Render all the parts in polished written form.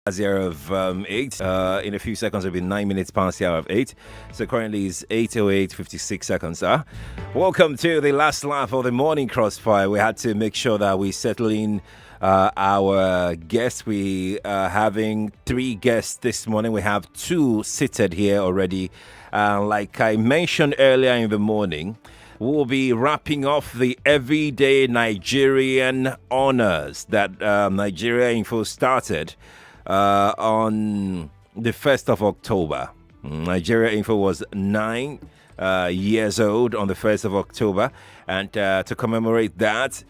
The hour of 8. In a few seconds, it'll be 9 minutes past the hour of 8. So currently it's 8:08, 56 seconds. Welcome to the last lap of the morning crossfire. We had to make sure that we settle in our guests. We are having 3 guests this morning. We have 2 seated here already. Like I mentioned earlier in the morning, we'll be wrapping off the everyday Nigerian Honours that NigeriaInfo started on the 1st of October. NigeriaInfo was 9 years old on the 1st of October. And to commemorate that,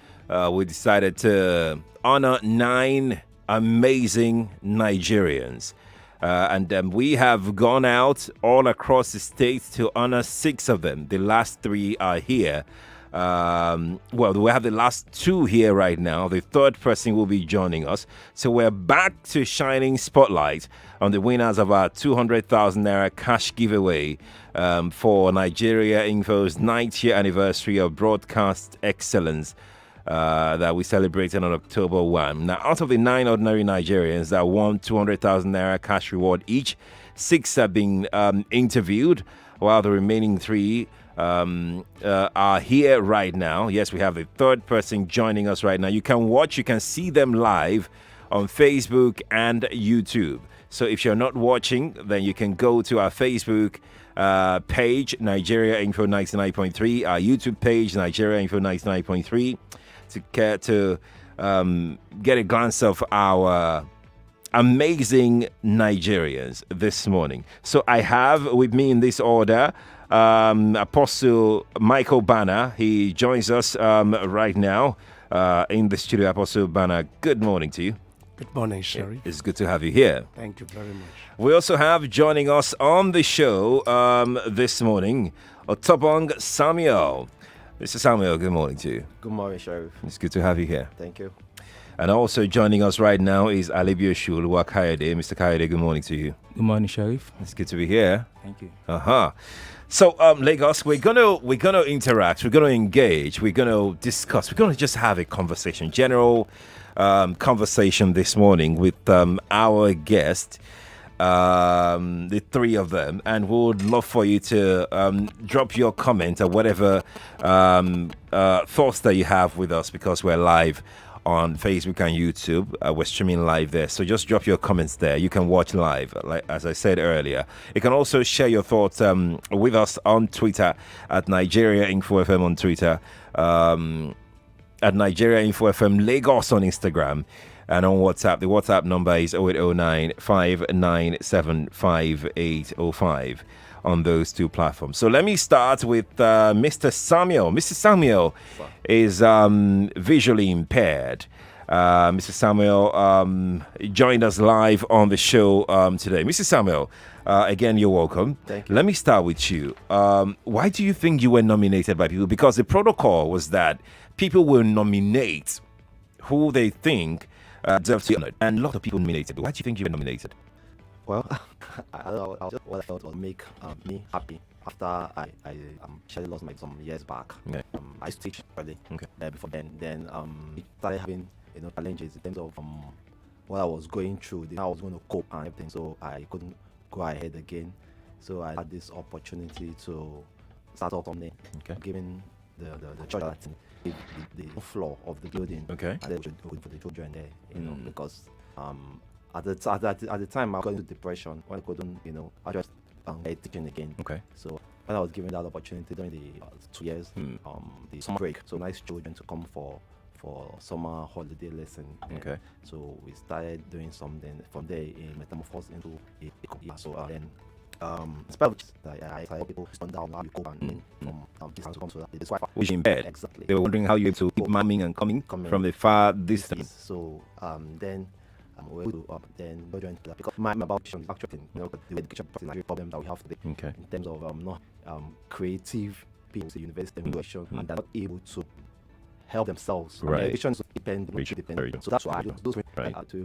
we decided to honor 9 amazing Nigerians. And we have gone out all across the state to honor 6 of them. The last 3 are here. Well, we have the last 2 here right now. The 3rd person will be joining us. So we're back to shining spotlight on the winners of our 200,000 naira cash giveaway for Nigeria Info's 9th year anniversary of broadcast excellence that we celebrated on October 1. Now, out of the 9 ordinary Nigerians that won 200,000 naira cash reward each, 6 have been interviewed, while the remaining 3 are here right now. Yes, we have the 3rd person joining us right now. You can see them live on Facebook and YouTube. So if you're not watching, then you can go to our Facebook page, Nigeria Info 99.3, our YouTube page, Nigeria Info 99.3, to get a glance of our amazing Nigerians this morning. So I have with me in this order Apostle Michael Bana. He joins us right now in the studio. Apostle Bana, good morning to you. Good morning, Sherry. It's good to have you here. Thank you very much. We also have joining us on the show this morning, Otobong Samuel. Mr. Samuel, good morning to you. Good morning, Sheriff. It's good to have you here. Thank you. And also joining us right now is Alebiosu, Oluwakayade. Mr. Kayode, good morning to you. Good morning, Sheriff. It's good to be here. Thank you. So, Lagos, we're gonna interact. We're gonna engage. We're gonna discuss. We're gonna just have a conversation, general conversation this morning with our guest, the 3 of them, and we would love for you to drop your comment or whatever thoughts that you have with us, because we're live on Facebook and YouTube. We're streaming live there, so just drop your comments there. You can watch live, like as I said earlier. You can also share your thoughts with us on Twitter at NigeriaInfo FM on Twitter, at NigeriaInfo FM Lagos on Instagram, and on WhatsApp. The WhatsApp number is 0809 597 5805 on those 2 platforms. So let me start with Mr. Samuel. Mr. Samuel is visually impaired. Mr. Samuel joined us live on the show today. Mr. Samuel, again, you're welcome. Thank you. Let me start with you. Why do you think you were nominated by people? Because the protocol was that people will nominate who they think deserves to be honored. And a lot of people nominated. Why do you think you were nominated? Well, I just what I felt was make me happy after I actually lost my some years back. Okay. I used to teach already. Okay. Before then it started having challenges in terms of what I was going through, how I was going to cope and everything. So I couldn't go ahead again. So I had this opportunity to start out something, giving the church the floor of the building. Okay. And then for the children there, because at the time I got into depression when I couldn't, I just teaching again. Okay. So when I was given that opportunity during the 2 years, the summer break, so nice children to come for summer holiday lesson. Okay. So we started doing something from there, metamorphosed into a so then. Spell I help people stand down how you cope and from distance to come, so that it's quite Which impaired. Exactly. They were wondering how you able to keep mamming and coming from the far distance. So then we will then go join that, because my about actually the education problem that we have today in terms of not creative people in the university education, and they're not able to help themselves. Right. Education is dependent. So that's why I do those to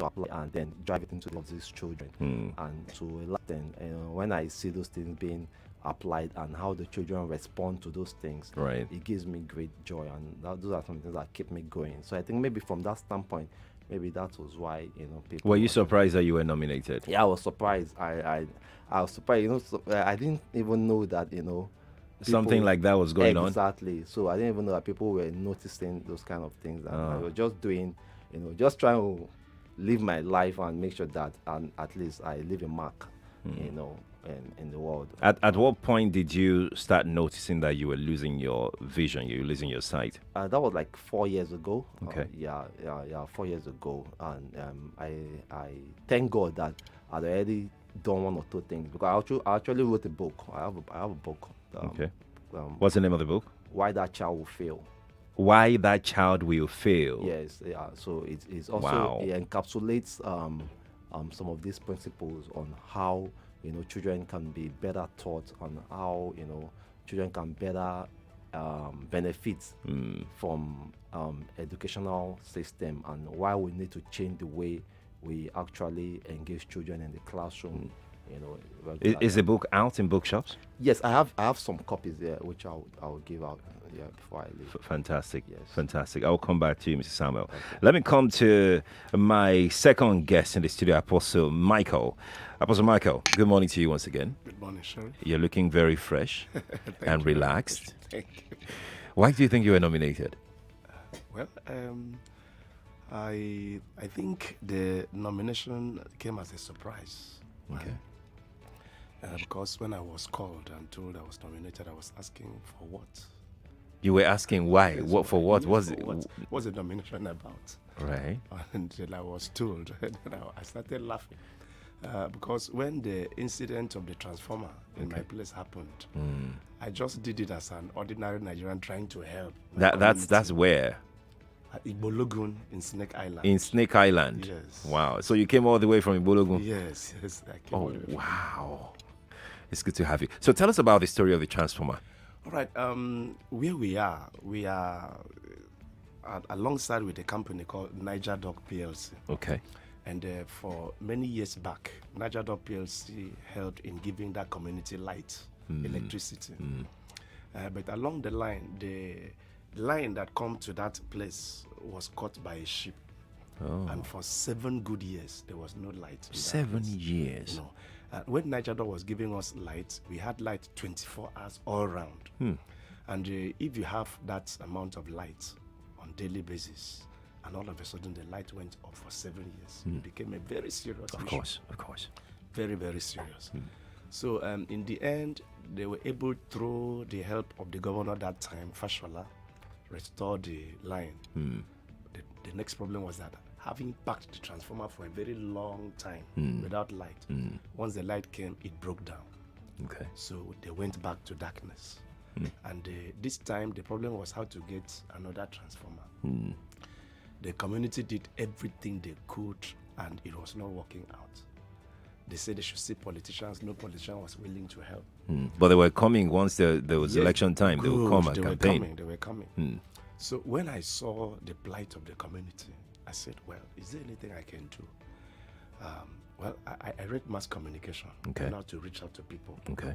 apply and then drive it into these children. And to a lot then, when I see those things being applied and how the children respond to those things, right, it gives me great joy, and those are some things that keep me going. So I think maybe from that standpoint, maybe that was why people. Were you surprised that you were nominated? Yeah, I was surprised. I was surprised. I didn't even know that Something like that was going on. Exactly. So I didn't even know that people were noticing those kind of things. And I was just doing, just trying to live my life and make sure that at least I leave a mark, in the world. At what point did you start noticing that you were losing your vision, you were losing your sight? That was like 4 years ago. Okay. 4 years ago, and I thank God that I'd already done one or two things, because I actually wrote a book. I have a book. Okay. What's the name of the book? Why That Child Will Fail. Why That Child Will Fail. Yes, yeah. So it's also Wow. it encapsulates some of these principles on how children can be better taught, on how children can better benefit from educational system, and why we need to change the way we actually engage children in the classroom. Is the book out in bookshops? Yes, I have some copies there, which I'll give out before I leave. Fantastic. Yes. Fantastic. I'll come back to you, Mr. Samuel. Okay. Let me come to my second guest in the studio, Apostle Michael. Apostle Michael, good morning to you once again. Good morning, Sheriff. You're looking very fresh and relaxed. Thank you. Why do you think you were nominated? Well, I think the nomination came as a surprise. Okay. Because when I was called and told I was nominated, I was asking for what? You were asking why? Yes, What for? What was it? What's the nomination about? Right. And then I was told, and I started laughing. Because when the incident of the transformer in my place happened, I just did it as an ordinary Nigerian trying to help. That's where? At Ibologun in Snake Island. In Snake Island? Yes. Wow. So you came all the way from Ibologun? Yes. I came all the way from wow. It's good to have you. So tell us about the story of the transformer. All right. Where we are alongside with a company called NigeriaInfo PLC. Okay. And for many years back, NigeriaInfo PLC helped in giving that community light, electricity. But along the line that come to that place was caught by a ship. Oh. And for 7 good years, there was no light. 7 years? No. When NigeriaInfo was giving us light, we had light 24 hours all around. And if you have that amount of light on daily basis, and all of a sudden the light went off for 7 years, it became a very serious issue. Of course. Very, very serious. So in the end, they were able, through the help of the governor that time, Fashola, restore the line. The next problem was that having packed the transformer for a very long time without light, once the light came, it broke down. Okay. So they went back to darkness. And this time, the problem was how to get another transformer. The community did everything they could, and it was not working out. They said they should see politicians. No politician was willing to help. But they were coming once there was election time. They would come and campaign. They were coming. So when I saw the plight of the community, I said, well, is there anything I can do? I read mass communication, now to reach out to people. Okay.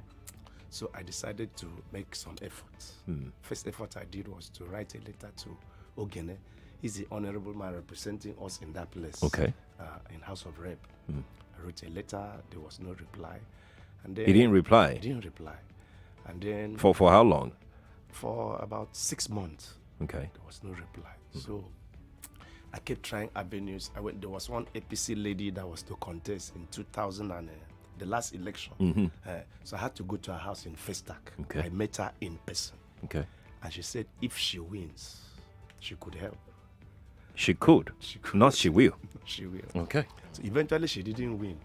So I decided to make some efforts. First effort I did was to write a letter to Ogene. He's the honorable man representing us in that place. Okay. In House of Rep. I wrote a letter. There was no reply. And then He didn't reply? He didn't reply. And then For how long? For about 6 months. Okay. There was no reply. So I kept trying avenues. There was one APC lady that was to contest in 2000 and the last election. So I had to go to her house in Festac. Okay. I met her in person. Okay. And she said if she wins, she could help. She could. Not she will. She will. Okay. So eventually she didn't win.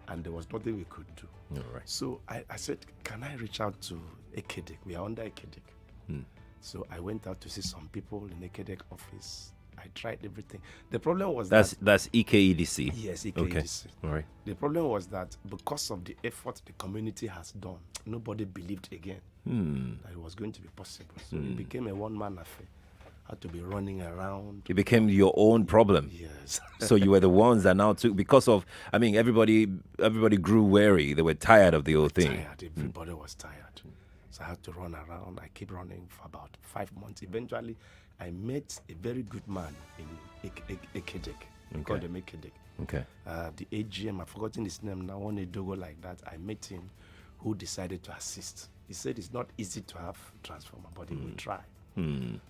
And there was nothing we could do. All right. So I said, can I reach out to Ekedek? We are under Ekedek. So I went out to see some people in Ekedek office. I tried everything. The problem was that's EKEDC. Yes, EKEDC. Okay. All right. The problem was that because of the effort the community has done, nobody believed again that it was going to be possible. So it became a one-man affair. Had to be running around. It became your own problem. Yes. So you were the ones that now took, because of, everybody grew wary. They were tired of the whole thing. Tired. Everybody was tired. So I had to run around. I kept running for about 5 months. Eventually, I met a very good man in Ekedek. We call them Ekedek. Okay. The AGM, I've forgotten his name now, one Edogo like that. I met him, who decided to assist. He said it's not easy to have transformer, but he will try.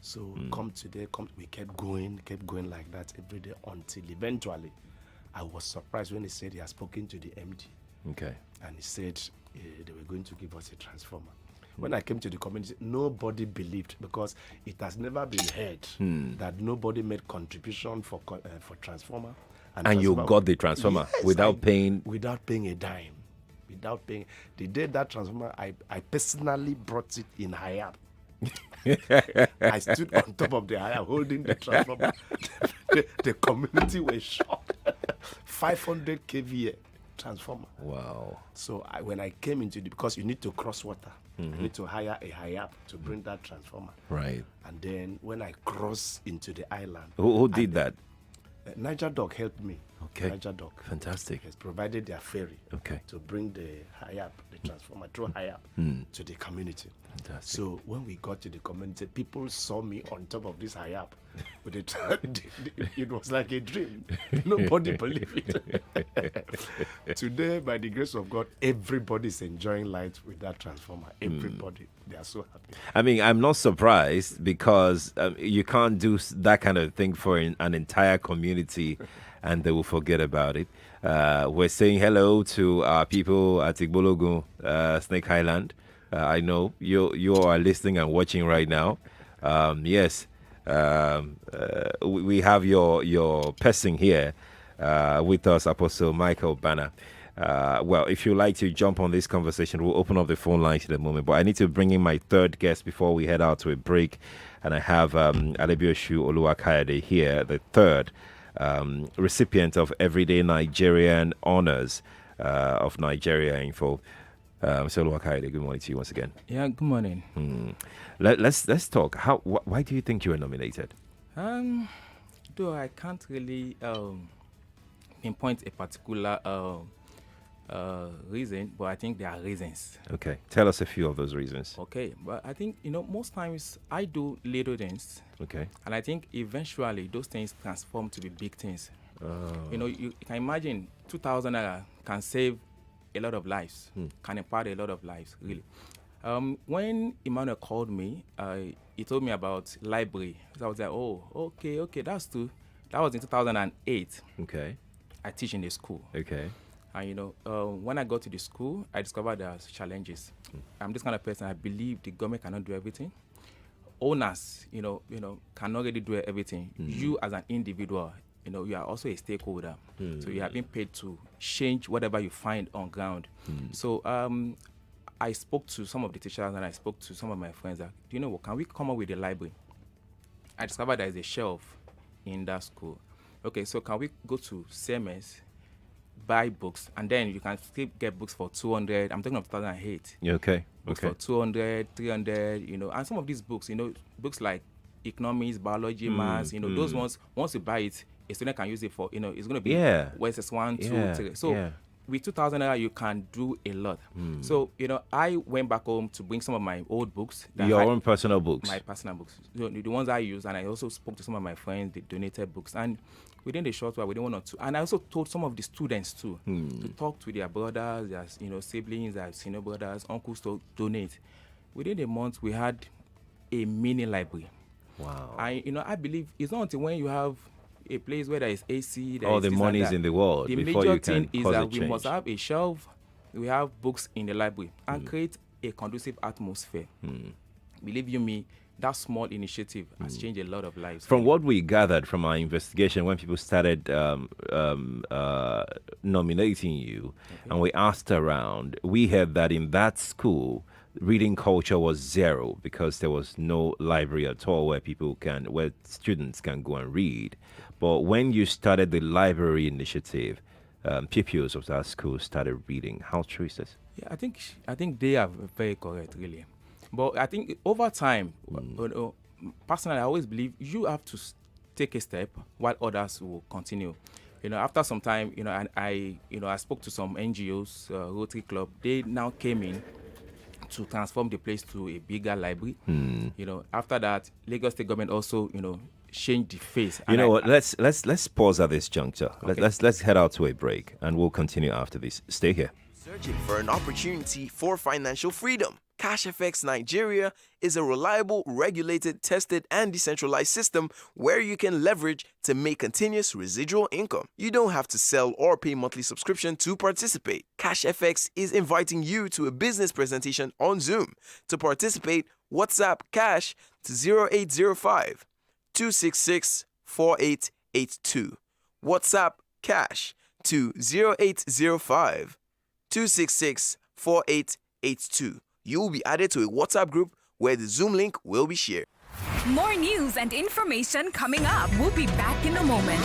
So come today, we kept going like that every day until eventually I was surprised when he said he had spoken to the MD. Okay. And he said they were going to give us a transformer. When I came to the community, nobody believed, because it has never been heard that nobody made contribution for transformer. And you got the transformer without paying a dime. Without paying. The day that transformer, I personally brought it in Hayab. I stood on top of the Hayab holding the transformer. The community was shocked. 500 kVA transformer. Wow. So when I came into because you need to cross water. You need to hire a Hayab to bring that transformer. Right. And then when I crossed into the island. Who did that? Niger Dock helped me. Okay. Niger Dock. Fantastic. Has provided their ferry. Okay. To bring the Hayab, the transformer, through Hayab to the community. Fantastic. So when we got to the community, people saw me on top of this Hayab. With it was like a dream. Nobody believed it. Today, by the grace of God, everybody's enjoying light with that transformer. Everybody. They are so happy. I mean, I'm not surprised, because you can't do that kind of thing for an entire community and they will forget about it. We're saying hello to our people at Igbologun, Snake Island. I know you are listening and watching right now. Yes, we have your person here with us, Apostle Michael Bana. Well, if you'd like to jump on this conversation, we'll open up the phone lines in a moment. But I need to bring in my third guest before we head out to a break. And I have Alebiosu Oluwakayade here, the third recipient of Everyday Nigerian Honours of NigeriaInfo. So Oluwakayade, good morning to you once again. Yeah, good morning. Let's talk. Why do you think you were nominated? Though I can't really pinpoint a particular reason, but I think there are reasons. Okay, tell us a few of those reasons. Okay, but I think, most times I do little things. Okay. And I think eventually those things transform to be big things. You can imagine 2,000 naira can save a lot of lives, can empower a lot of lives, really. When Emmanuel called me, he told me about library. So I was like, oh, okay, that's true. That was in 2008. Okay. I teach in the school. Okay. And, when I got to the school, I discovered there are challenges. I'm this kind of person, I believe the government cannot do everything. Owners, cannot really do everything. You as an individual, you are also a stakeholder. So you have been paid to change whatever you find on ground. So I spoke to some of the teachers and I spoke to some of my friends that, do you know what, can we come up with a library? I discovered there is a shelf in that school. Okay, so can we go to CMS, buy books, and then you can still get books for 200. I'm talking of 2008. Okay. Books for 200, 300, and some of these books, books like economics, biology, maths, those ones, once you buy it, a student can use it for, it's going to be SS1, 2, 3. So with 2,000 naira, you can do a lot. So, I went back home to bring some of my old books. Your own personal books? My personal books. The ones I use, and I also spoke to some of my friends, they donated books. And within the short while, within 1 or 2. And I also told some of the students, too, to talk to their brothers, their siblings, their senior brothers, uncles to donate. Within a month, we had a mini library. Wow. I believe it's not until when you have a place where there is AC, all the money is in the world. The before major you can thing is that we must have a shelf, we have books in the library, and create a conducive atmosphere. Believe you me, that small initiative has changed a lot of lives. From what we gathered from our investigation, when people started nominating you, and we asked around, we heard that in that school, reading culture was zero because there was no library at all where students can go and read. But when you started the library initiative, pupils of that school started reading. How true is this? Yeah, I think they are very correct, really. But I think over time, personally, I always believe you have to take a step while others will continue. After some time, and I spoke to some NGOs, Rotary Club. They now came in to transform the place to a bigger library. After that, Lagos State government also, changed the face. You know what? Let's pause at this juncture. Okay. Let's head out to a break, and we'll continue after this. Stay here. Searching for an opportunity for financial freedom? CashFX Nigeria is a reliable, regulated, tested, and decentralized system where you can leverage to make continuous residual income. You don't have to sell or pay monthly subscription to participate. CashFX is inviting you to a business presentation on Zoom. To participate, WhatsApp Cash to 0805 266 4882. WhatsApp Cash to 0805 266 4882. You will be added to a WhatsApp group where the Zoom link will be shared. More news and information coming up. We'll be back in a moment.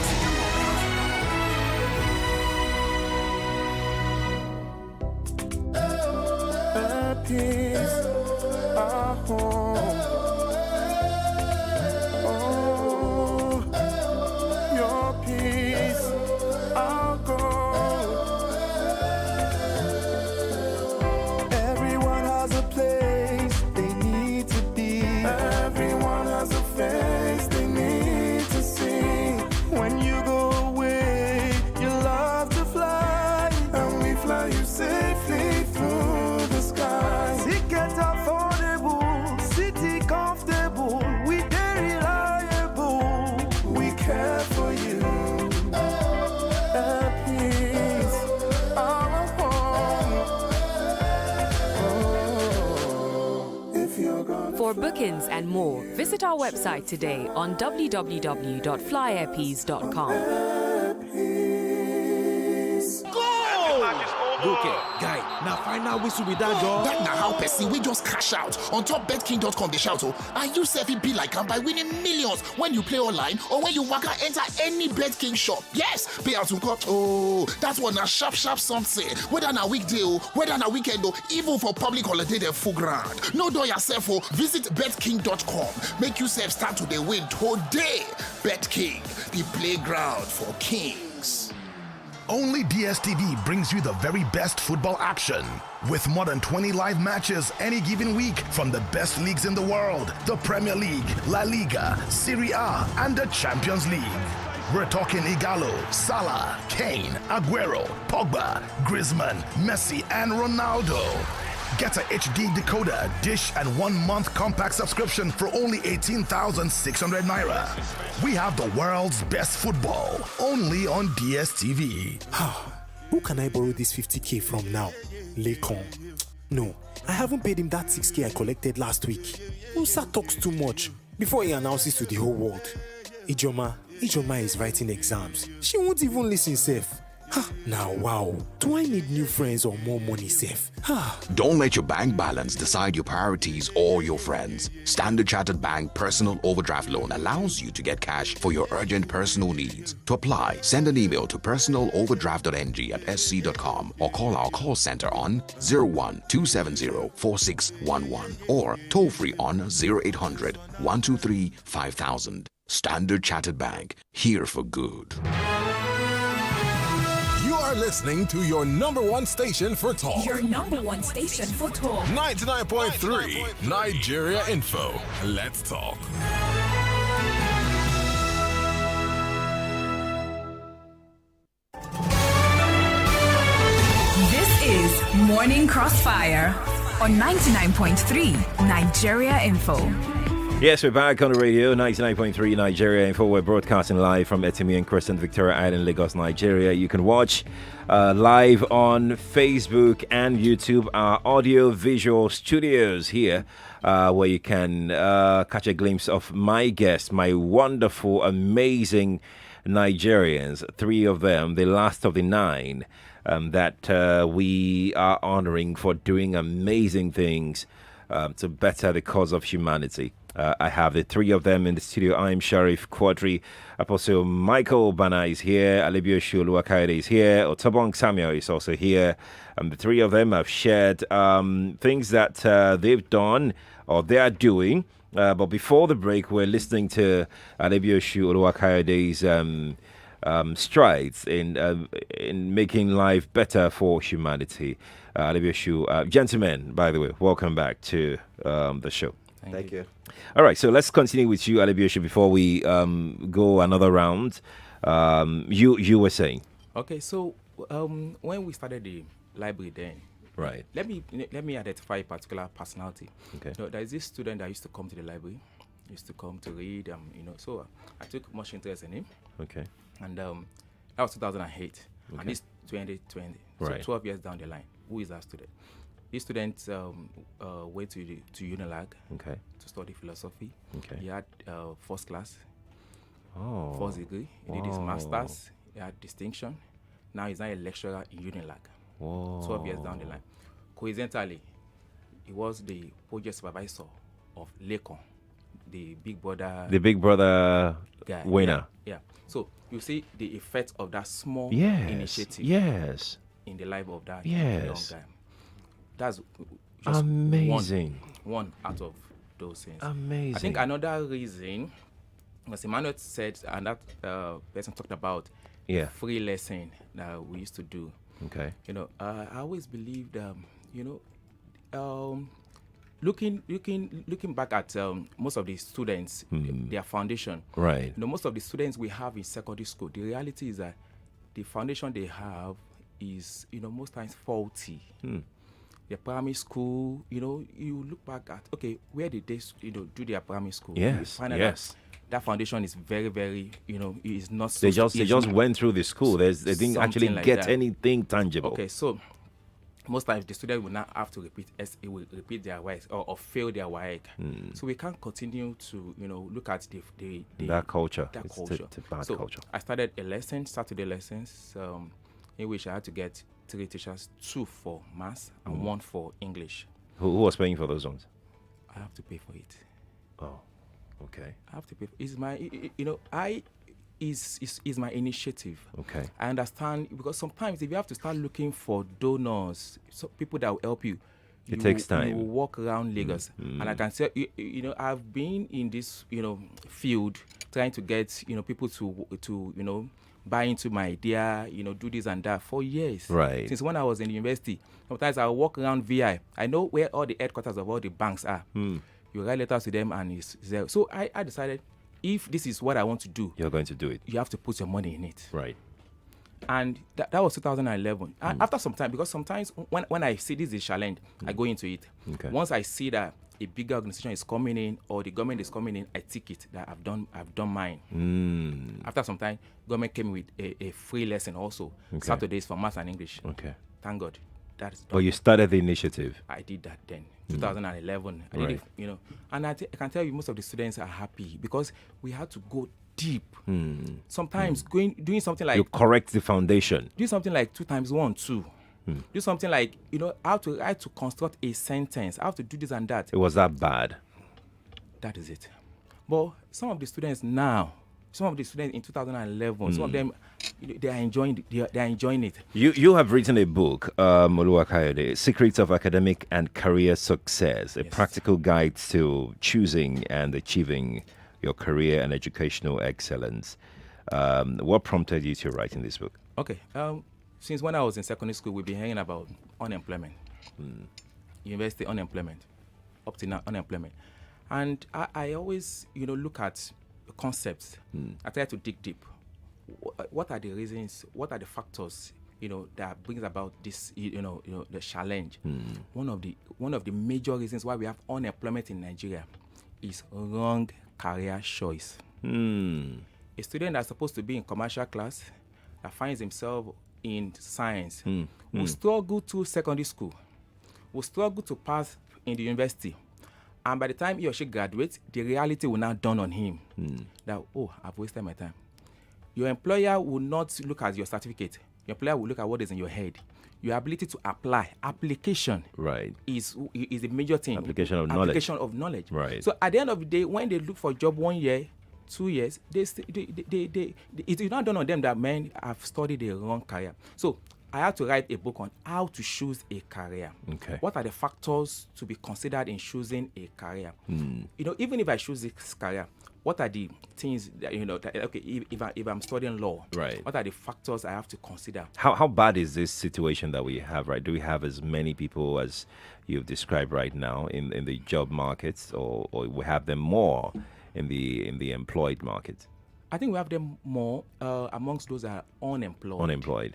For bookings and more, visit our website today on www.flyairpeace.com. Okay, guy, now final whistle with that job. That na how person we just cash out on top betking.com they shout oh, and you sef it be like am by winning millions when you play online or when you waka enter any BetKing shop. Yes, payout to cut. Oh, that one na sharp something. Whether na weekday oh, whether na weekend oh, even for public holiday dem full ground. No do yourself oh, visit betking.com. Make yourself start to dey win today. BetKing, the playground for kings. Only DSTV brings you the very best football action. With more than 20 live matches any given week from the best leagues in the world, the Premier League, La Liga, Serie A, and the Champions League. We're talking Igalo, Salah, Kane, Aguero, Pogba, Griezmann, Messi, and Ronaldo. Get a HD decoder, dish, and 1 month compact subscription for only 18,600 naira. We have the world's best football, only on DSTV. Who can I borrow this 50k from now? Lekon. No, I haven't paid him that 6k I collected last week. Musa talks too much before he announces to the whole world. Ijoma is writing exams. She won't even listen safe. Now, wow. Do I need new friends or more money safe? Don't let your bank balance decide your priorities or your friends. Standard Chartered Bank Personal Overdraft Loan allows you to get cash for your urgent personal needs. To apply, send an email to personaloverdraft.ng@sc.com or call our call center on 01-270-4611 or toll free on 0800 123 5000. Standard Chartered Bank, here for good. You are listening to your number one station for talk. Your number one station for talk. 99.3 Nigeria Info. Let's talk. This is Morning Crossfire on 99.3 Nigeria Info. Yes, we're back on the radio, 99.3 Nigeria Info. We're broadcasting live from Etimi and Crescent, Victoria Island, Lagos, Nigeria. You can watch live on Facebook and YouTube, our audio-visual studios here, where you can catch a glimpse of my guests, my wonderful, amazing Nigerians, 3 of them, the last of the 9 that we are honoring for doing amazing things to better the cause of humanity. I have the 3 of them in the studio. I'm Sharif Quadri. Apostle Michael Bana is here. Alebiosu Oluwakayade is here. Otobong Samuel is also here. The 3 of them have shared things that they've done or they are doing. But before the break, we're listening to Alebiosu Oluwakayade's strides in making life better for humanity. Alebiosu, gentlemen, by the way, welcome back to the show. Thank you. All right, so let's continue with you, Alebiosu, before we go another round. You were saying. Okay, so when we started the library then, right? Let me identify a particular personality. Okay. So there is this student that used to come to the library, used to come to read. So I took much interest in him. Okay. And that was 2008, and this 2020. Right. So 12 years down the line, who is that student? This student went to UNILAG. Okay. To study philosophy. Okay. He had first class. Oh. First degree. He did his masters. He had distinction. Now he's now a lecturer in UNILAG. Whoa. 12 years down the line. Coincidentally, he was the project supervisor of Lekon, the Big Brother. The Big Brother guy. winner. Yeah. So you see the effect of that small initiative. Yes. In the life of that young guy. That's just amazing. One out of those things. Amazing. I think another reason, as Emmanuel said, and that person talked about free lesson that we used to do. Okay. I always believed, looking back at most of the students, their foundation. Right. Most of the students we have in secondary school, the reality is that the foundation they have is, most times faulty. The primary school, you look back at, where did they, do their primary school? Yes. You find out that foundation is very, very, is not so. They just went through the school. They didn't actually get anything tangible. Okay, so most times the student will now have to repeat their WAEC or fail their WAEC. So we can't continue to, look at that culture. That culture. It's a bad culture. I started Saturday lessons, in which I had to get 3 teachers, 2 for maths and 1 for English. Who was paying for those ones? I have to pay for it. Oh, okay. I have to pay. It's my, is my initiative. Okay. I understand, because sometimes if you have to start looking for donors, people that will help you, it takes time. You will walk around Lagos, and I can say, I've been in this, field trying to get, people to buy into my idea, do this and that for years. Right. Since when I was in university, sometimes I walk around VI. I know where all the headquarters of all the banks are. You write letters to them, and it's there. So I decided, if this is what I want to do, you're going to do it. You have to put your money in it. Right. And that was 2011. After some time, because sometimes when I see this is a challenge, I go into it. Okay. Once I see that a bigger organization is coming in or the government is coming in, I take it that I've done mine. After some time, government came with a free lesson also. Okay. Saturdays for maths and English. Okay. Thank God. That is done. But you started the initiative. I did that then, 2011. I did it, and I can tell you most of the students are happy because we had to go deep. Sometimes doing something like... You correct the foundation. Do something like 2 times 1, 2. Do something like, how to construct a sentence, how to do this and that. It was that bad. That is it. But some of the students now, some of the students in 2011, some of them, they are enjoying it. You have written a book, Oluwakayode, Secrets of Academic and Career Success, a practical guide to choosing and achieving your career and educational excellence. What prompted you to write in this book? Okay. Since when I was in secondary school, we've been hearing about unemployment, university unemployment, up to now unemployment. And I always, look at concepts. I try to dig deep. What are the reasons? What are the factors, that brings about this, the challenge? One of the major reasons why we have unemployment in Nigeria is wrong career choice. A student that's supposed to be in commercial class that finds himself in science will struggle to secondary school, will struggle to pass in the university. And by the time he or she graduates, the reality will now dawn on him that, I've wasted my time. Your employer will not look at your certificate. Your employer will look at what is in your head. Your ability to apply, application, is a major thing. Application of knowledge. Right. So at the end of the day, when they look for a job 1 year, 2 years, it's not done on them that, man, I've studied a wrong career. So I had to write a book on how to choose a career. Okay. What are the factors to be considered in choosing a career? Even if I choose this career, what are the things that, that, okay, if I'm studying law, right, what are the factors I have to consider? How bad is this situation that we have, right? Do we have as many people as you've described right now in the job markets, or we have them more in the employed market? I think we have them more amongst those that are unemployed.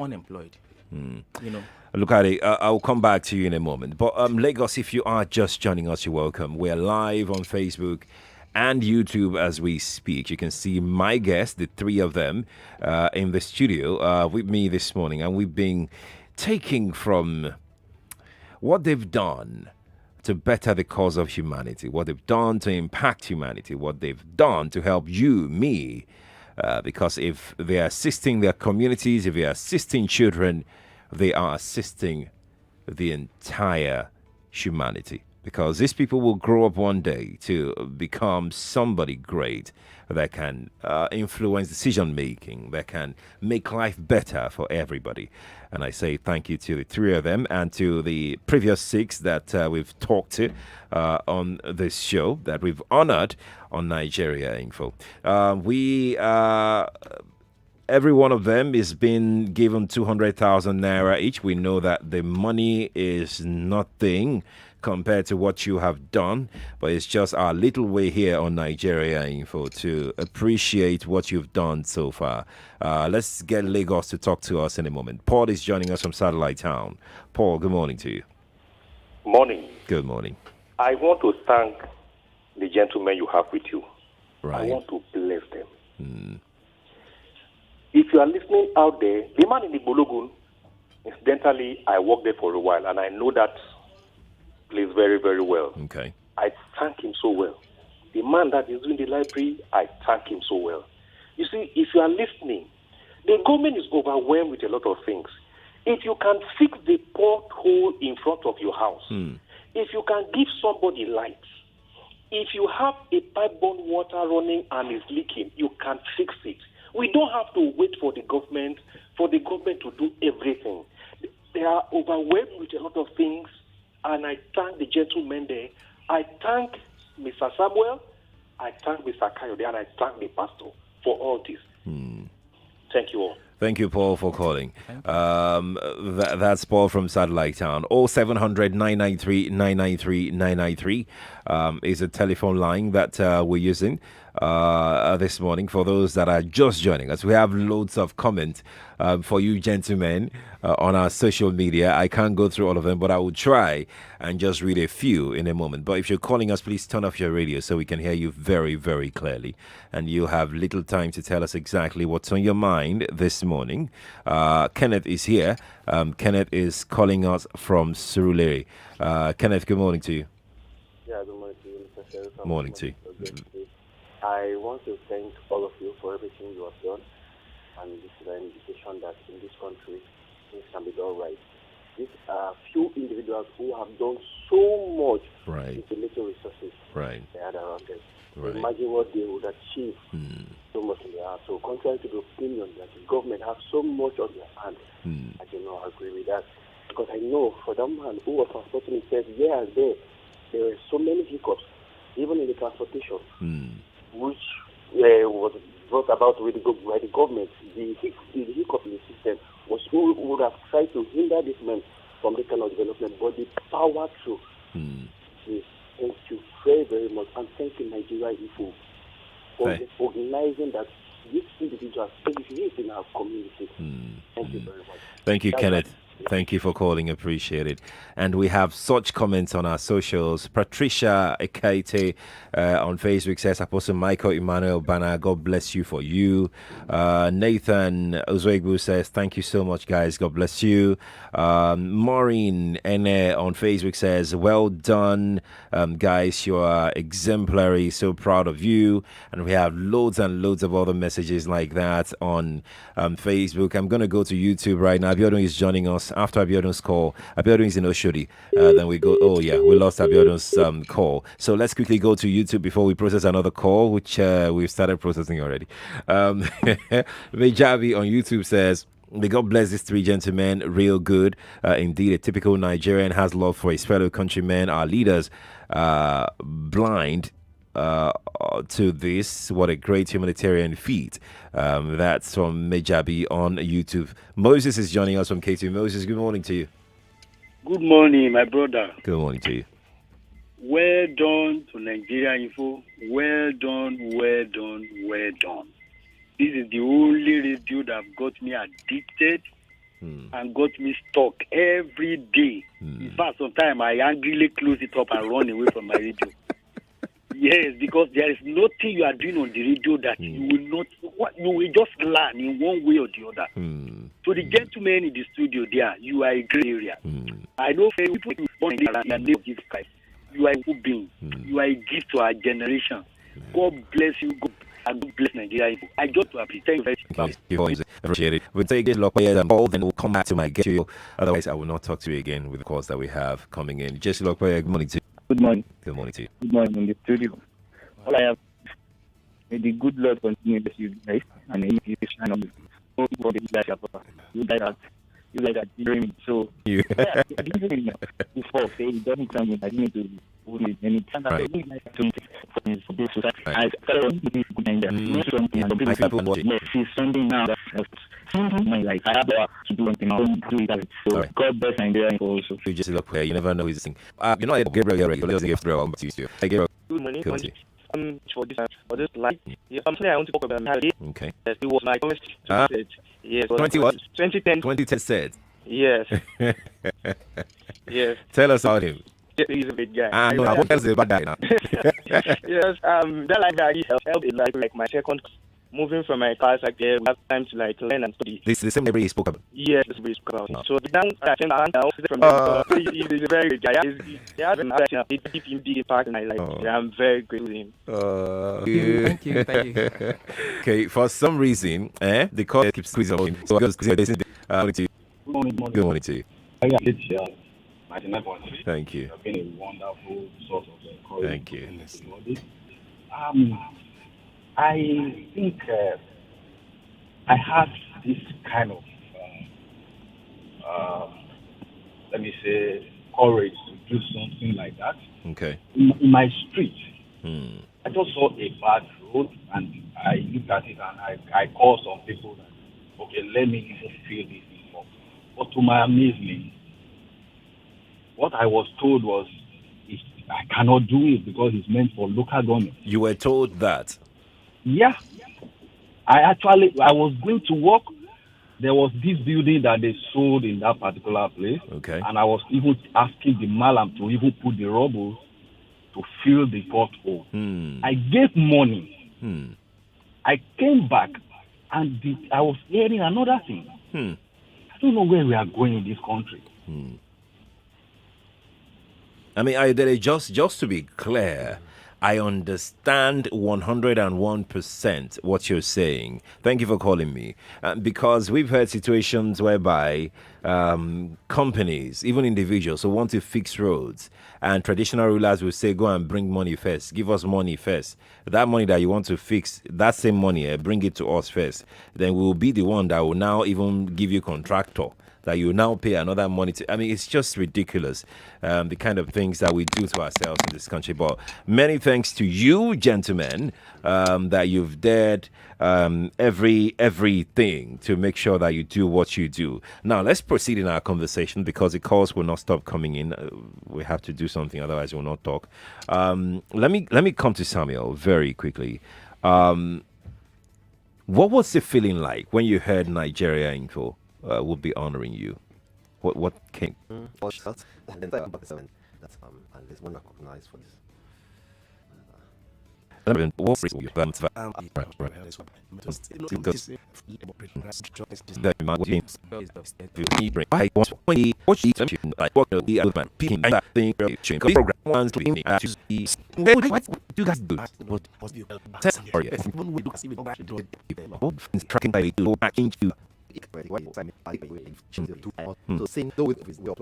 Look at it. I'll come back to you in a moment. But Lagos, if you are just joining us, you're welcome. We're live on Facebook and YouTube as we speak. You can see my guests, the three of them, in the studio with me this morning. And we've been taking from what they've done to better the cause of humanity, what they've done to impact humanity, what they've done to help you, me. Because if they are assisting their communities, if they are assisting children, they are assisting the entire humanity. Because these people will grow up one day to become somebody great that can influence decision making, that can make life better for everybody. And I say thank you to the three of them and to the previous six that we've talked to on this show, that we've honored on Nigeria Info. Every one of them is being given 200,000 naira each. We know that the money is nothing compared to what you have done, but it's just our little way here on Nigeria Info to appreciate what you've done so far. Let's get Lagos to talk to us in a moment. Paul is joining us from Satellite Town. Paul, good morning to you. Morning. Good morning. I want to thank the gentlemen you have with you. Right. I want to bless them. If you are listening out there, the man in the Bologun, incidentally, I worked there for a while, and I know that place very, very well. Okay. I thank him so well. The man that is doing the library, I thank him so well. You see, if you are listening, the government is overwhelmed with a lot of things. If you can fix the pothole in front of your house, if you can give somebody lights, if you have a pipe-borne water running and is leaking, you can fix it. We don't have to wait for the government to do everything. They are overwhelmed with a lot of things, and I thank the gentlemen there. I thank Mr. Samuel, I thank Mr. Kayode, and I thank the pastor for all this. Thank you all. Thank you, Paul, for calling. That's Paul from Satellite Town. 0700 993 993 993 is a telephone line that we're using this morning for those that are just joining us. We have loads of comments for you gentlemen on our social media. I can't go through all of them, but I will try and just read a few in a moment. But if you're calling us, please turn off your radio so we can hear you very, very clearly. And you have little time to tell us exactly what's on your mind this morning. Kenneth is here. Kenneth is calling us from Surulere. Kenneth, good morning to you. Yeah, good morning to you, Mr. Sheriff. Morning to you. I want to thank all of you for everything you have done, and this is an indication that in this country things can be done right. These are few individuals who have done so much with the little resources they had around them. Right. Imagine what they would achieve so much in their hands. So contrary to the opinion that the government has so much on their hands, I do not agree with that. Because I know for that man who was transporting himself here and there were so many hiccups, even in the transportation, which was brought about by the government. The hiccup in the system was who would have tried to hinder this man from this kind of development, but the power to thank you very, very much, and thank you, NigeriaInfo, for organizing that these individuals exist in our community. Thank you very much. Thank you, Kenneth. Thank you for calling. Appreciate it. And we have such comments on our socials. Patricia Ekaite on Facebook says, Apostle Michael Emmanuel Bana, God bless you for you. Nathan Ozuegbu says, thank you so much, guys. God bless you. Maureen Ene on Facebook says, well done, guys. You are exemplary. So proud of you. And we have loads and loads of other messages like that on Facebook. I'm going to go to YouTube right now. Abiodun is joining us after Abiodun's call. Abiodun is in Oshodi. Then we go, oh yeah, we lost Abiodun's call. So let's quickly go to YouTube before we process another call, which we've started processing already. Mejavi on YouTube says, may God bless these three gentlemen, real good. Indeed, a typical Nigerian has love for his fellow countrymen. Our leaders blind to this. What a great humanitarian feat. That's from Mejabi on YouTube. Moses is joining us from K2. Moses, good morning to you. Good morning, my brother. Good morning to you. Well done to NigeriaInfo. Well done, well done, well done. This is the only radio that got me addicted and got me stuck every day. In fact, sometimes I angrily close it up and run away from my radio. Yes, because there is nothing you are doing on the radio that you will just learn in one way or the other. So the gentlemen in the studio there, you are a great area. I know people born in the name of Jesus Christ. You are a good being. You are a gift to our generation. God bless you. God bless Nigeria. I just appreciate you very much. Appreciate it. We'll take this Oluwakayade and all, then we'll come back to my get you. Otherwise, I will not talk to you again with the calls that we have coming in. Just Oluwakayade, good morning to you. Good morning. Good morning to you. Good morning in the studio. All I have, may the good Lord continue to you guys and may you shine on you guys are hearing me. So, I didn't before say it doesn't tell me I need to put it any time. I really like to for this society. I started with this good idea. She's something now that's something like I have to do something. I don't do it. So, God bless Nigeria also. You just look where you never know his thing. You know, Gabriel, let's give Gabriel to you. Gabriel. Good morning. For this life, something I want to talk about. Okay. Yes, it was my first. Yes. 20 what? 2010. 2010 said. Yes. Yes. Tell us about him. He's a big guy. I know. What else is a bad guy now? Yes. That life really helped like my second. Moving from my class, like we have time to like learn and study. This is the same library he spoke about. Yes, this we spoke about. No. So now I think from he's a very good guy. He has a big impact in my life. I'm very grateful to him. Thank you. Okay, for some reason, the call keeps squeezing on. So good morning to you. Good morning to you. Thank you. You've been a wonderful source of encouragement. Thank you. I think I had this kind of, let me say, courage to do something like that. Okay. In my street, I just saw a bad road and I looked at it and I called some people that, okay, let me even feel this before. But to my amazement, what I was told was, I cannot do it because it's meant for local government. You were told that? Yeah. I was going to work. There was this building that they sold in that particular place. Okay. And I was even asking the malam to even put the rubble to fill the pothole. I gave money. I came back and I was hearing another thing. I don't know where we are going in this country. I mean, just to be clear, I understand 101% what you're saying. Thank you for calling me. Because we've heard situations whereby companies, even individuals, who want to fix roads, and traditional rulers will say, go and bring money first. Give us money first. That money that you want to fix, that same money, bring it to us first. Then we will be the one that will now even give you contractor, that you now pay another money to. I mean, it's just ridiculous, the kind of things that we do to ourselves in this country. But many thanks to you, gentlemen, that you've dared everything to make sure that you do what you do. Now, let's proceed in our conversation because the calls will not stop coming in. We have to do something, otherwise we'll not talk. Let me come to Samuel very quickly. What was the feeling like when you heard NigeriaInfo will be honoring you? What came? That's and there's one recognized for this. So saying no with his make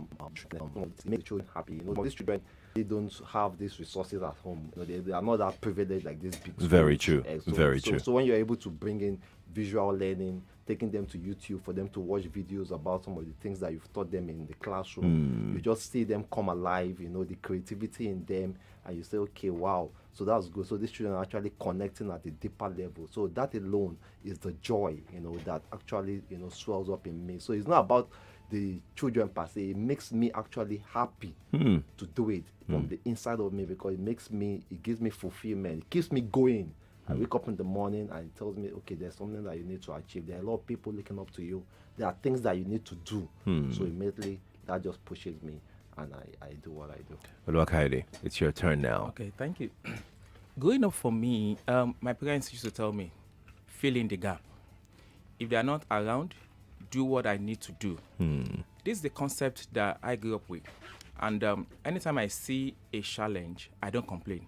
the children happy. These children, they don't have these resources at home. They are not that privileged like this big schools. Very true. Very true. So when you're able to bring in visual learning, taking them to YouTube for them to watch videos about some of the things that you've taught them in the classroom. You just see them come alive, you know, the creativity in them, and you say, okay, wow, so that's good. So these children are actually connecting at a deeper level. So that alone is the joy, you know, that actually, you know, swells up in me. So it's not about the children per se. It makes me actually happy to do it from the inside of me, because it gives me fulfillment. It keeps me going. I wake up in the morning and it tells me, okay, there's something that you need to achieve. There are a lot of people looking up to you. There are things that you need to do. So immediately that just pushes me, and I do what I do. Oluwakayade, it's your turn now. Okay, thank you. Growing up for me, my parents used to tell me, fill in the gap. If they are not around, do what I need to do. This is the concept that I grew up with. And anytime I see a challenge, I don't complain.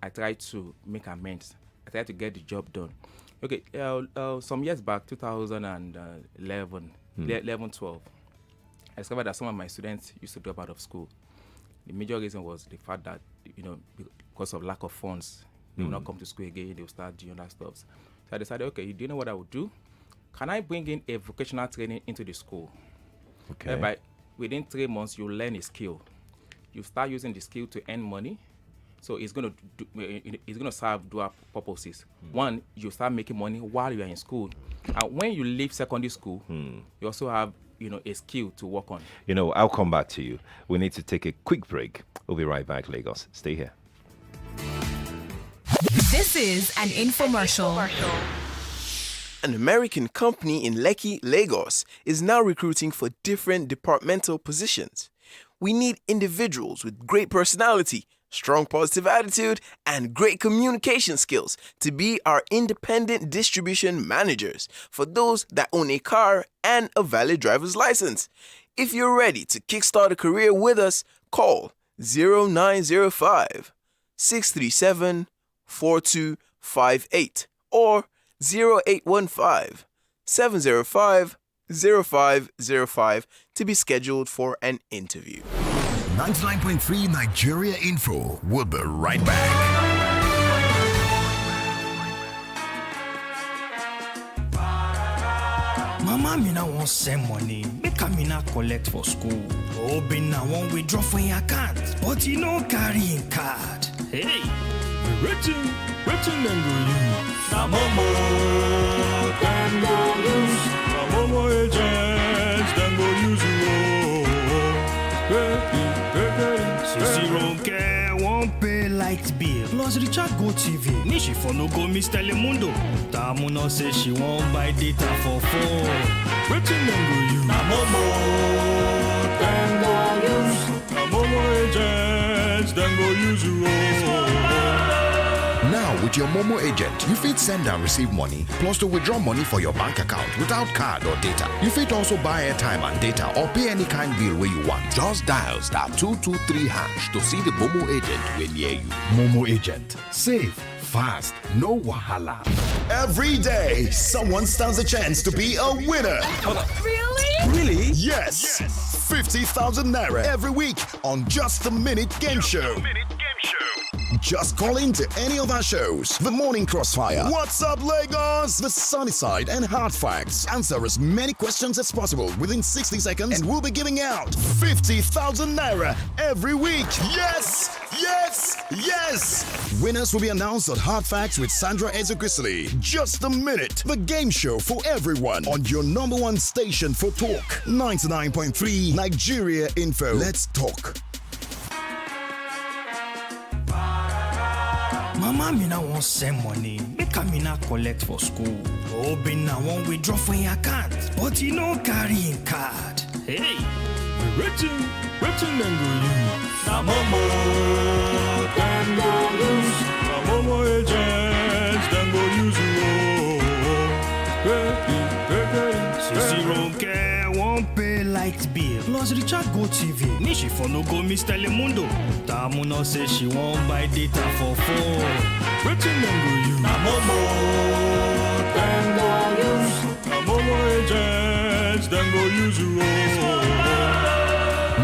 I try to make amends. I try to get the job done. Okay, some years back, 2011, 12, I discovered that some of my students used to drop out of school. The major reason was the fact that, you know, because of lack of funds, they will not come to school again. They will start doing that stuff. So I decided, okay, do you know what I would do? Can I bring in a vocational training into the school? Okay. Whereby within 3 months, you learn a skill. You start using the skill to earn money. So it's going to serve dual purposes. One, you start making money while you are in school. And when you leave secondary school, you also have, you know, a skill to work on. You know, I'll come back to you. We need to take a quick break. We'll be right back, Lagos. Stay here. This is an infomercial. An American company in Lekki, Lagos is now recruiting for different departmental positions. We need individuals with great personality, strong positive attitude, and great communication skills to be our independent distribution managers for those that own a car and a valid driver's license. If you're ready to kickstart a career with us, call 0905 637 4258 or 0815 705 0505 to be scheduled for an interview. 99.3 Nigeria Info. We'll be right back. Mama Mina won't send money, make Amina collect for school. Obina won't withdraw for your account, but you know carry in card. Hey, waiting them go use. Na Momo, them go use. Na Momo agents, them go use you. Sisi Ronke won't pay light bill. Plus Richard Go TV. Nishi for no go Miss Telemundo. Tamuno say she won't buy data for phone. Waiting them go use. Na Momo, them go use. Na Momo agents, them go use you. Now, with your Momo agent, you fit send and receive money, plus to withdraw money for your bank account without card or data. You fit also buy airtime and data or pay any kind bill where you want. Just dial *223# to see the Momo agent when near you. Momo agent. Safe, fast, no wahala. Every day, someone stands a chance to be a winner. Really? Yes. 50,000 naira every week on Just a Minute Game Show. Just call in to any of our shows. The Morning Crossfire, What's Up Lagos, The Sunny Side, and Hard Facts. Answer as many questions as possible within 60 seconds and we'll be giving out 50,000 naira every week. Yes! Yes! Yes! Winners will be announced on Hard Facts with Sandra Ezekrisili. Just a Minute, the game show for everyone on your number one station for talk. 99.3 Nigeria Info. Let's talk. Mama Mina won't send money, make Amina collect for school. Obina won't withdraw for your account, but you know carry in card. Hey, waiting them go use. Na Momo, them go use. Na Momo agents, them go use you. Sisi Ronke won't pay light bill. Plus Richard Go TV. Nishi for no go Miss Telemundo. Tamuno say she won't buy data for phone. Waiting them go use. Na Momo, them go use. Na Momo agents, them go use you.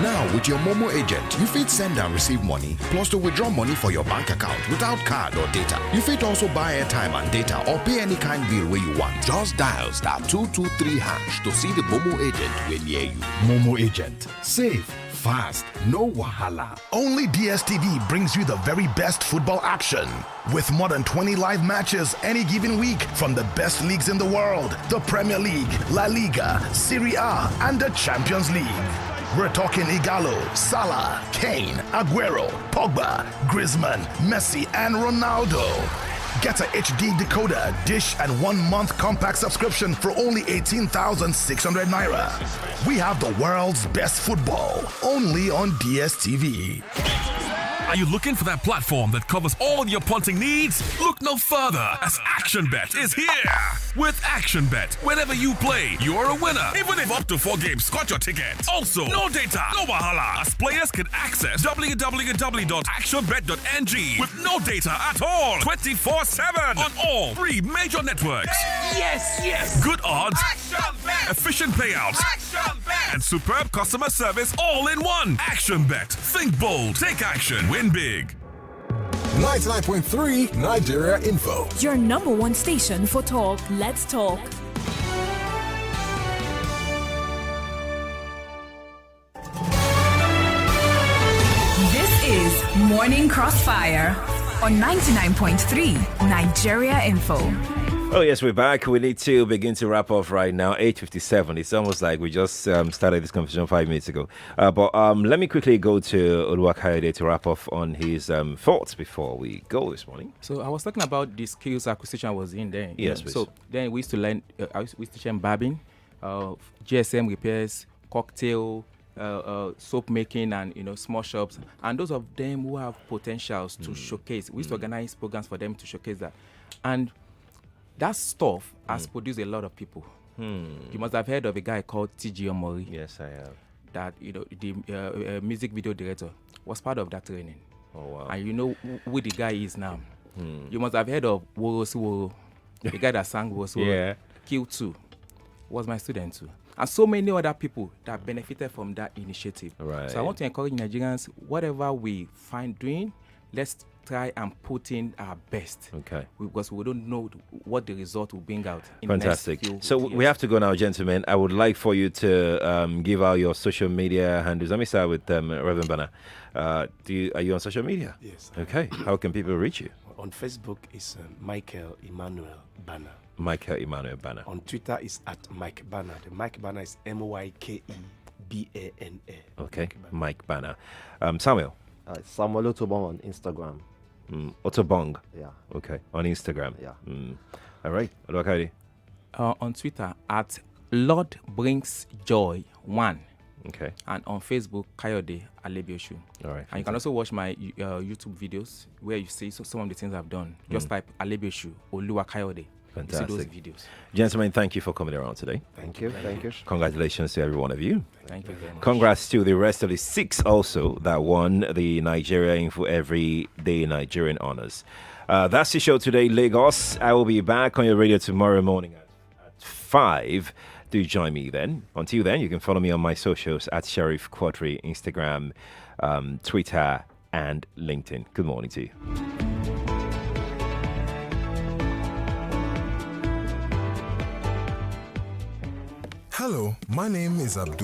Now, with your Momo agent, you fit send and receive money, plus to withdraw money for your bank account without card or data. You fit also buy airtime and data or pay any kind bill where you want. Just dial *223# to see the Momo agent wey near you. Momo agent. Safe, fast, no wahala. Only DSTV brings you the very best football action. With more than 20 live matches any given week from the best leagues in the world, the Premier League, La Liga, Serie A, and the Champions League. We're talking Igalo, Salah, Kane, Aguero, Pogba, Griezmann, Messi, and Ronaldo. Get a HD decoder, dish, and 1 month compact subscription for only 18,600 naira. We have the world's best football, only on DSTV. Are you looking for that platform that covers all your punting needs? Look no further, as ActionBet is here. With ActionBet, whenever you play, you're a winner. Even if up to 4 games got your ticket. Also, no data, no wahala, as players can access www.actionbet.ng with no data at all, 24/7 on all 3 major networks. Yes. Good odds, efficient payouts, and superb customer service all in one. ActionBet. Think bold, take action, win big. 99.3 Nigeria Info. Your number one station for talk. Let's talk. This is Morning Crossfire on 99.3 Nigeria Info. Oh, yes, we're back. We need to begin to wrap off right now. 8:57. It's almost like we just started this conversation 5 minutes ago. But let me quickly go to Oluwakayade to wrap off on his thoughts before we go this morning. So I was talking about the skills acquisition I was in there. Yes, please. So then we used to learn, we used to learn barbing, GSM repairs, cocktail, soap making, and small shops. And those of them who have potentials to showcase, we used to organize programs for them to showcase that. And that stuff has produced a lot of people. You must have heard of a guy called T.G. Omori. Yes, I have. That, the music video director was part of that training. Oh, wow. And you know who the guy is now. You must have heard of Woro Suworo, the guy that sang Woro Suworo. Yeah. Q2 was my student too. And so many other people that benefited from that initiative. Right. So I want to encourage Nigerians, whatever we find doing, let's try and put in our best. Okay. Because we don't know what the result will bring out. Fantastic. In the next So few we have to go now, gentlemen. I would like for you to give out your social media handles. Let me start with Reverend Bana. Are you on social media? Yes. Okay. How can people reach you? On Facebook is Michael Emmanuel Bana. Michael Emmanuel Bana. On Twitter is at Mike Bana. The Mike Bana is MYKEBANA. Okay. Mike Bana. Samuel. Samuel Otobong on Instagram. Otobong. Yeah. Okay. On Instagram. Yeah. All right. Oluwakayode. On Twitter at Lord Brings Joy 1. Okay. And on Facebook, Kayode Alebiosu. All right. And you can also watch my YouTube videos where you see some of the things I've done. Just type Alebiosu Oluwakayode. Fantastic. You see those videos. Gentlemen, thank you for coming around today. Thank you. Congratulations to every one of you. Thank you very much. Congrats to the rest of the 6 also that won the NigeriaInfo Everyday Nigerian Honours. That's the show today, Lagos. I will be back on your radio tomorrow morning at 5. Do join me then. Until then, you can follow me on my socials at Sheriff Quadri, Instagram, Twitter, and LinkedIn. Good morning to you. Hello, my name is Abdul.